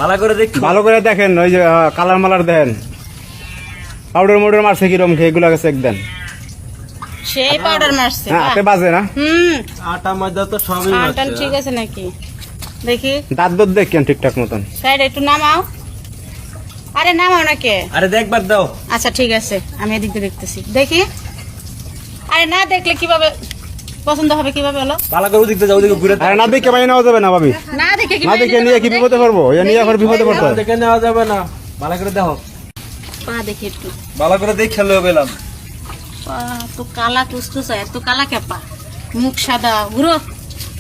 ভালো করে দেখেন, ওই যে কালার মালার দেন, পাউডার মোডার মারছে কিরম, এগুলো চেক দেন। সেই পাউডার মারছে হাতে বাজে না? আটা ময়দা তো সবই আটা ঠিক আছে নাকি দেখি। দাঁত দত দেখেন ঠিকঠাক মতন। সাইড একটু নামাও। আরে নামাও না কে? আরে দেখবার দাও। আচ্ছা ঠিক আছে, আমি এদিক দিয়ে দেখতেছি, দেখি। আরে না দেখলে কিভাবে পছন্দ হবে, কিভাবে হলো? ভালো করে ওদিকে যাও, ওদিকে ঘুরে আরে না দেখে বাইরে নেওয়া যাবে না ভাবি, না দেখে কি না দেখে নিয়ে কি বিপদে পড়বো? এ নিয়ে আবার বিপদে পড়তে হয়। দেখে নেওয়া যাবে না, ভালো করে দেখো, পা দেখি একটু। ভালো করে দেখে খেলে পেলাম। পা তো কালা টুসটুসা, এত কালা কেপা, মুখ সাদা ঘুরো।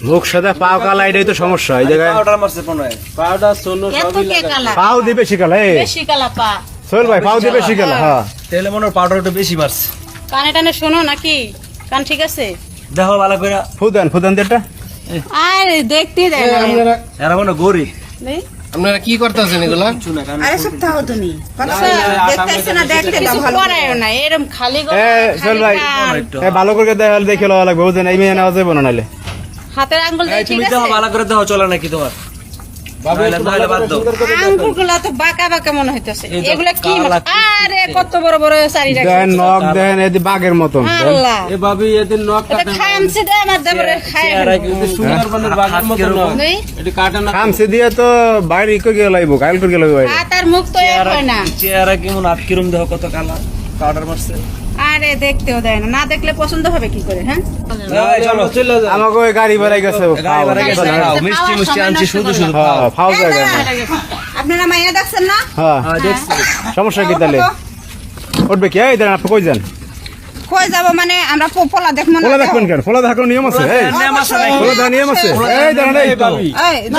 মুখ সাদা পাও কালা, এটাই তো সমস্যা এই জায়গায়। পাউডার মারছে কোন পাউডার সোনো এত সবই কে লাগা। কালা? পাও দিয়ে বেশি কালা, বেশি কালা পা। সোহেল ভাই পাও দিয়ে বেশি কালা। হ্যাঁ তেলে মনে পাউডার একটু বেশি মারছে। কানে টানে শোনো নাকি? কান ঠিক আছে? দেখো ভালো করে। ফুদান দেটা। আরে দেখতে দেয় না। এরা মনে গরিব। দেখ। আপনারা কি করতেছেন এগুলা? আরে সব থাও তুমি দেখতেছ না, দেখতে দাও কিছু ভালো করায়ও না, এরকম খালি গলা, সোহেল ভাই খালি কান। ভালো করে দেখে লওয়া লাগবে, বুঝলেন? এই মেয়ে নেওয়া যাবে না নাহলে। হাতের আঙ্গুল দিয়ে ঠিক তুমি আছে? দেখো ভালো করে দেখো, চলে নাকি তোমার? নাহলে বাদ দাও। আঙ্গুলগুলো তো বাঁকা বাঁকা মনে হইতেছে। এই যে এগুলা কি কালা মাছ? আরে কত বড় বড় চারি রাখছে। দেন নখ দেন, এদি বাঘের মতন। আল্লাহ, এ ভাবি এদিন নখ এটা খামছে দে আমার দেবরে খায়। সুন্দরবনের বাঘের মতো নখ। নেই? এটি কাটে না। খামসে দিয়ে তো বাইরে করে গিয়ে লাইব, গাইল করে গিয়ে লাইব। হাত আর মুখ তো এক হয় না। চেহারা কেমন আট কিরম দেখো, কত কালা পাউডার মারছে। আরে দেখতেও দেয় না, না দেখলে পছন্দ হবে কি করে? হ্যাঁ চলো চলে যাও। আমাকে ওই গাড়ি বেড়াই গেছে, গায়ে বাড়া গেছে, খাও, মিষ্টি মিষ্টি আনছি শুধু শুধু খাও। ফাও জায়গা। আপনারা মাইয়া দেখছেন না? হ্যাঁ দেখছি। সমস্যা কি তাহলে? উঠবে কি? এই দেন, আপনি কই যান? কই যাব মানে আমরা পোলা দেখব না? ফোলা দেখবেন কেন? ফোলা দেখার নিয়ম আছে। এই ফোলা দেখার নিয়ম আছে। এই দেন, এই ভাবি এই না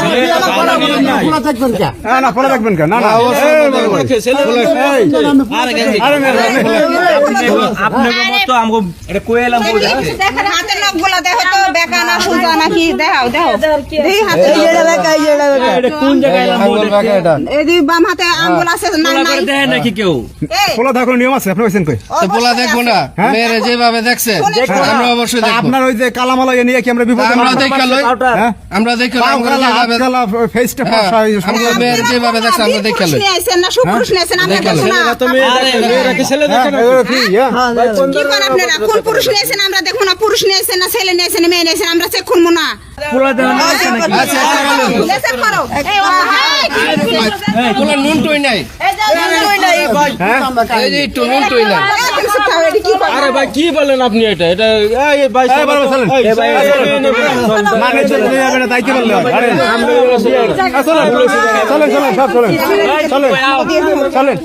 না, ফোলা দেখবেন কেন? না না, আপনাকে মতো আমগো এটা কইলাম বলতে দেখেন হাতের নখগুলো দেখো তো, বেকা না সুজা নাকি? দেখাও দেখি হাতে এটা কোন জায়গায় এলাম বলতে এই যে বাম হাতে আঙ্গুল আছে না? পোলা নাই করে দেখে নাকি কেউ? এই ফোলা দেখার নিয়ম আছে, আপনি কইছেন কই? তো পোলা দেখবো না, মেয়েরে যেভাবে দেখছে আমরা অবশ্যই দেখবো। আপনার ওই যে কালামালা নিয়ে কি আমরা বিপদে আমরা পড়ব? দেখে লই, হ্যাঁ? আমরা দেখে লই, পাও আমরা কালা, হাত যেভাবে কালা, ফেসটা ফর্সা, এই আমরা মেয়ের যেভাবে দেখছে আমরা দেখে লই। নিয়ে আইছেন না, সুপুরুষ নিয়ে আইছেন, আমরা দেখো না। মেয়েরা কি ছেলে দেখে না? এগুলো কি? হ্যাঁ? কি করেন আপনারা? কোন পুরুষ নিয়ে আইছেন আমরা দেখো না? পুরুষ নিয়ে আইছেন না ছেলে নিয়ে আইছেন, মেয়ে নিয়ে আইছেন, আমরা চেক করবো না? পোলা দেখে না আছে নাকি? আচ্ছা চলো, লেসেন করো। এই ও হাই পোলা নুন টই নাই, এই যাও কই নাই হ্যাঁ? এই যে একটু নুন টই নাই। কি করেন? আরে ভাই কি বলেন আপনি? এটা এই ভাই এই বাবা চলেন। এই ভাই মানে চলে যাবে না, তাই কি বললে? আরে চলেন চলেন সব চলেন চলেন চলেন